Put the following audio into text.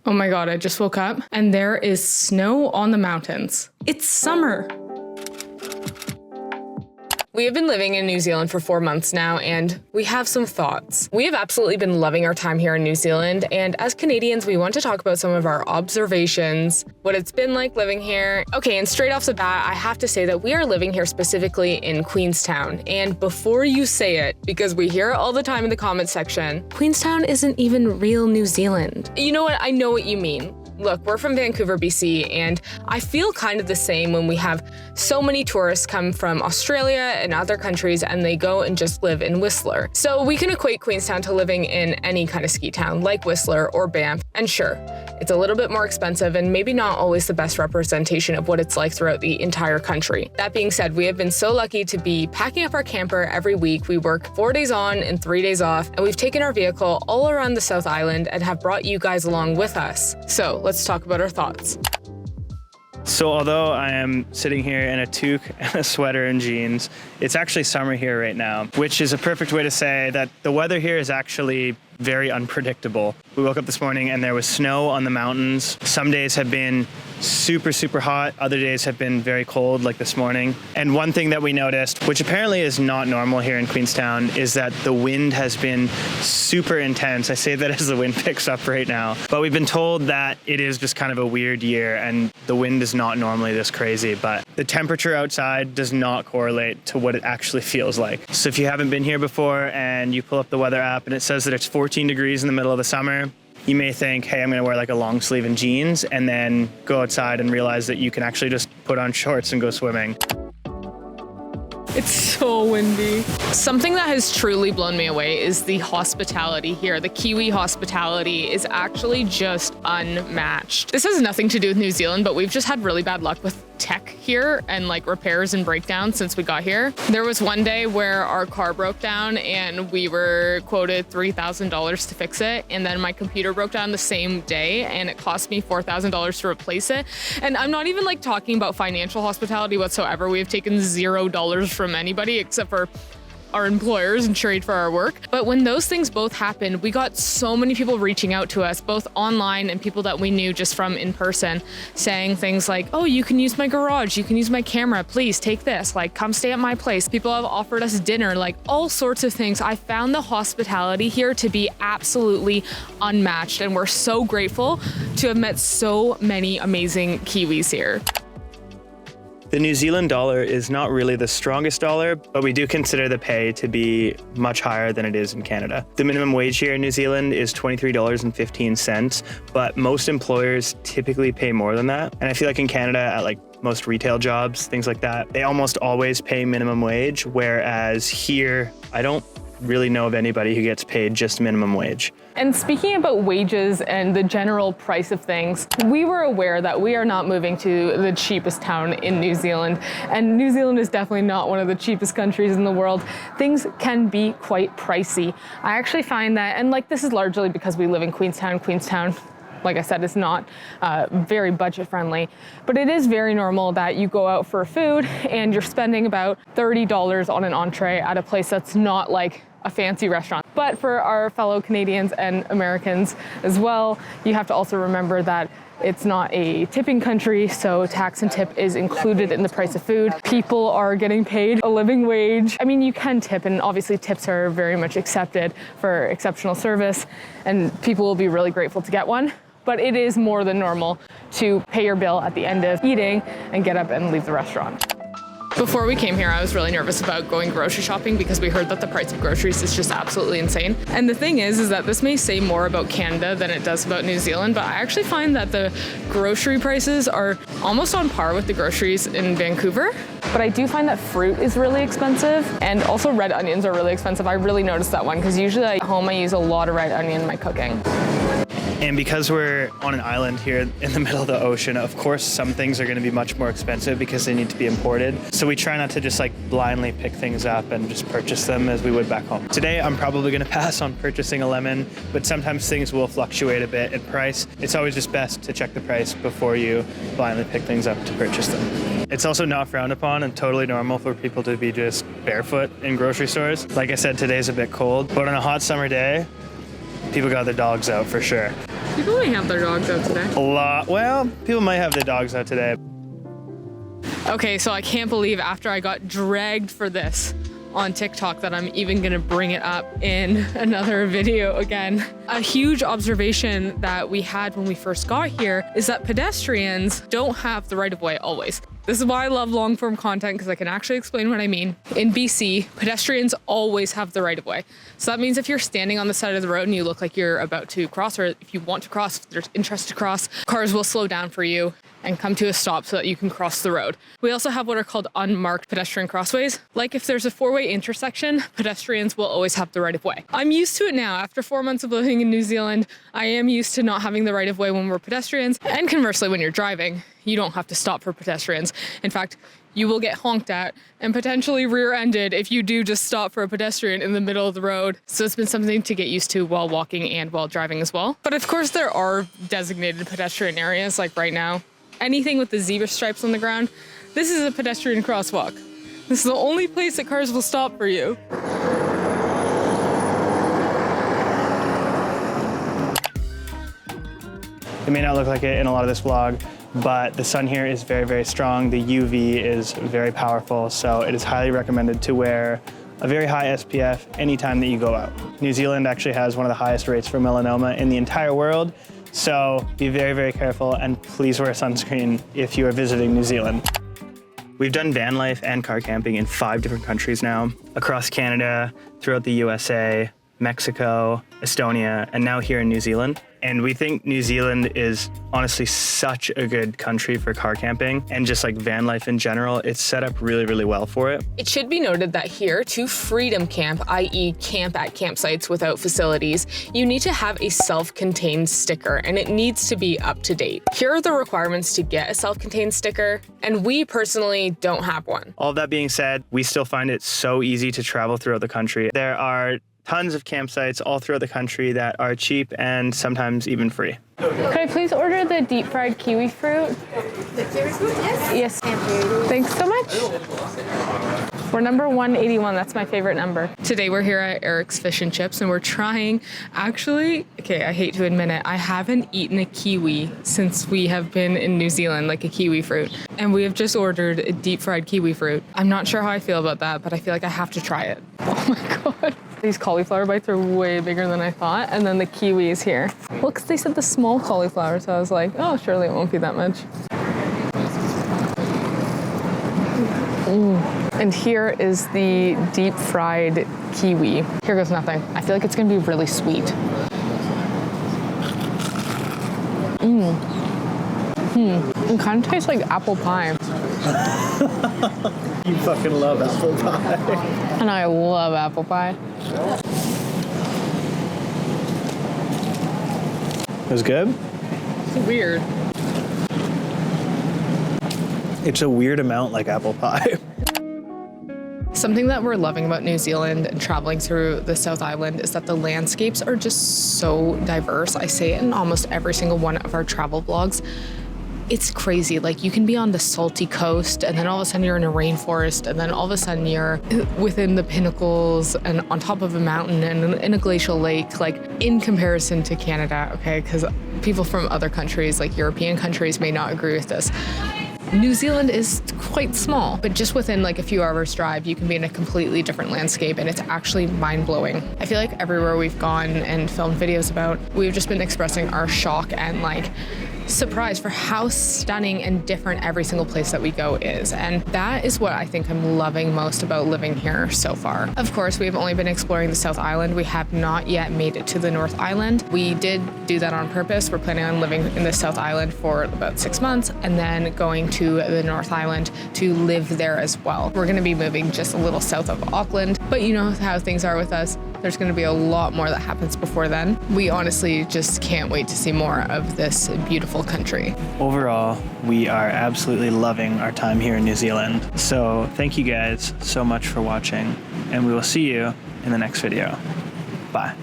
Oh my God, I just woke up and there is snow on the mountains. It's summer. We have been living in New Zealand for 4 months now, and we have some thoughts. We have absolutely been loving our time here in New Zealand, and as Canadians, we want to talk about some of our observations, what it's been like living here. Okay, and straight off the bat, I have to say that we are living here specifically in Queenstown. And before you say it, because we hear it all the time in the comment section, Queenstown isn't even real New Zealand. You know what? I know what you mean. Look, we're from Vancouver, BC, and I feel kind of the same when we have so many tourists come from Australia and other countries and they go and just live in Whistler. So we can equate Queenstown to living in any kind of ski town like Whistler or Banff. And sure, it's a little bit more expensive and maybe not always the best representation of what it's like throughout the entire country. That being said, we have been so lucky to be packing up our camper every week. We work 4 days on and 3 days off, and we've taken our vehicle all around the South Island and have brought you guys along with us. So let's talk about our thoughts. So although I am sitting here in a toque and a sweater and jeans, it's actually summer here right now, which is a perfect way to say that the weather here is actually very unpredictable. We woke up this morning and there was snow on the mountains. Some days have been super, super hot. Other days have been very cold, like this morning. And one thing that we noticed, which apparently is not normal here in Queenstown, is that the wind has been super intense. I say that as the wind picks up right now. But we've been told that it is just kind of a weird year and the wind is not normally this crazy. But the temperature outside does not correlate to what it actually feels like. So if you haven't been here before and you pull up the weather app and it says that it's 14 degrees in the middle of the summer, you may think, hey, I'm gonna wear like a long sleeve and jeans, and then go outside and realize that you can actually just put on shorts and go swimming. It's so windy. Something that has truly blown me away is the hospitality here. The Kiwi hospitality is actually just unmatched. This has nothing to do with New Zealand, but we've just had really bad luck with tech here and like repairs and breakdowns since we got here. There was one day where our car broke down and we were quoted $3,000 to fix it, and then my computer broke down the same day and it cost me $4,000 to replace it. And I'm not even like talking about financial hospitality whatsoever. We have taken $0 from anybody except for our employers and trade for our work. But when those things both happened, we got so many people reaching out to us, both online and people that we knew just from in person, saying things like, oh, you can use my garage, you can use my camera, please take this, like come stay at my place. People have offered us dinner, like all sorts of things. I found the hospitality here to be absolutely unmatched, and we're so grateful to have met so many amazing Kiwis here. The New Zealand dollar is not really the strongest dollar, but we do consider the pay to be much higher than it is in Canada. The minimum wage here in New Zealand is $23.15, but most employers typically pay more than that. And I feel like in Canada, at like most retail jobs, things like that, they almost always pay minimum wage, whereas here, I don't really know of anybody who gets paid just minimum wage. And speaking about wages and the general price of things, we were aware that we are not moving to the cheapest town in New Zealand. And New Zealand is definitely not one of the cheapest countries in the world. Things can be quite pricey. I actually find that, and like this is largely because we live in Queenstown. Queenstown, like I said, is not very budget friendly, but it is very normal that you go out for food and you're spending about $30 on an entree at a place that's not like a fancy restaurant. But for our fellow Canadians and Americans as well, you have to also remember that it's not a tipping country, so tax and tip is included in the price of food. People are getting paid a living wage. I mean, you can tip, and obviously tips are very much accepted for exceptional service, and people will be really grateful to get one. But it is more than normal to pay your bill at the end of eating and get up and leave the restaurant. Before we came here, I was really nervous about going grocery shopping because we heard that the price of groceries is just absolutely insane. And the thing is that this may say more about Canada than it does about New Zealand, but I actually find that the grocery prices are almost on par with the groceries in Vancouver. But I do find that fruit is really expensive, and also red onions are really expensive. I really noticed that one because usually at home I use a lot of red onion in my cooking. And because we're on an island here in the middle of the ocean, of course, some things are going to be much more expensive because they need to be imported. So we try not to just like blindly pick things up and just purchase them as we would back home. Today, I'm probably going to pass on purchasing a lemon, but sometimes things will fluctuate a bit in price. It's always just best to check the price before you blindly pick things up to purchase them. It's also not frowned upon and totally normal for people to be just barefoot in grocery stores. Like I said, today's a bit cold, but on a hot summer day, people got their dogs out for sure. People may have their dogs out today. A lot. Well, people might have their dogs out today. Okay, so I can't believe after I got dragged for this on TikTok that I'm even gonna bring it up in another video again. A huge observation that we had when we first got here is that pedestrians don't have the right of way always. This is why I love long form content, because I can actually explain what I mean. In BC, pedestrians always have the right of way. So that means if you're standing on the side of the road and you look like you're about to cross, or if you want to cross, if there's interest to cross, cars will slow down for you and come to a stop so that you can cross the road. We also have what are called unmarked pedestrian crossways. Like if there's a four-way intersection, pedestrians will always have the right of way. I'm used to it now. After 4 months of living in New Zealand, I am used to not having the right of way when we're pedestrians. And conversely, when you're driving, you don't have to stop for pedestrians. In fact, you will get honked at and potentially rear-ended if you do just stop for a pedestrian in the middle of the road. So it's been something to get used to while walking and while driving as well. But of course there are designated pedestrian areas, like right now. Anything with the zebra stripes on the ground, this is a pedestrian crosswalk. This is the only place that cars will stop for you. It may not look like it in a lot of this vlog, but the sun here is very, very strong. The UV is very powerful, so it is highly recommended to wear a very high SPF anytime that you go out. New Zealand actually has one of the highest rates for melanoma in the entire world, so be very, very careful and please wear sunscreen if you are visiting New Zealand. We've done van life and car camping in 5 different countries now, across Canada, throughout the USA, Mexico, Estonia, and now here in New Zealand. And we think New Zealand is honestly such a good country for car camping and just like van life in general. It's set up really, really well for it. It should be noted that here to freedom camp, i.e. camp at campsites without facilities, you need to have a self-contained sticker and it needs to be up to date. Here are the requirements to get a self-contained sticker, and we personally don't have one. All that being said, we still find it so easy to travel throughout the country. There are tons of campsites all throughout the country that are cheap and sometimes even free. Could I please order the deep fried kiwi fruit? The kiwi fruit, yes? Yes. Thanks so much. We're number 181, that's my favorite number. Today we're here at Eric's Fish and Chips and we're trying, actually, okay, I hate to admit it, I haven't eaten a kiwi since we have been in New Zealand, like a kiwi fruit. And we have just ordered a deep fried kiwi fruit. I'm not sure how I feel about that, but I feel like I have to try it. Oh my God. These cauliflower bites are way bigger than I thought, and then the kiwi is here. Well, because they said the small cauliflower, so I was like, oh, surely it won't be that much. And here is the deep fried kiwi. Here goes nothing. I feel like it's gonna be really sweet. It kind of tastes like apple pie. You fucking love apple pie. And I love apple pie. It was good? It's weird. It's a weird amount like apple pie. Something that we're loving about New Zealand and traveling through the South Island is that the landscapes are just so diverse. I say it in almost every single one of our travel vlogs. It's crazy. Like, you can be on the salty coast and then all of a sudden you're in a rainforest and then all of a sudden you're within the pinnacles and on top of a mountain and in a glacial lake, like in comparison to Canada, okay? Because people from other countries, like European countries, may not agree with this. New Zealand is quite small, but just within like a few hours drive, you can be in a completely different landscape and it's actually mind-blowing. I feel like everywhere we've gone and filmed videos about, we've just been expressing our shock and like surprise for how stunning and different every single place that we go is. And that is what I think I'm loving most about living here so far. Of course, we've only been exploring the South Island. We have not yet made it to the North Island. We did do that on purpose. We're planning on living in the South Island for about 6 months and then going to the North Island to live there as well. We're gonna be moving just a little south of Auckland, but you know how things are with us. There's gonna be a lot more that happens before then. We honestly just can't wait to see more of this beautiful country. Overall, we are absolutely loving our time here in New Zealand. So thank you guys so much for watching, and we will see you in the next video. Bye.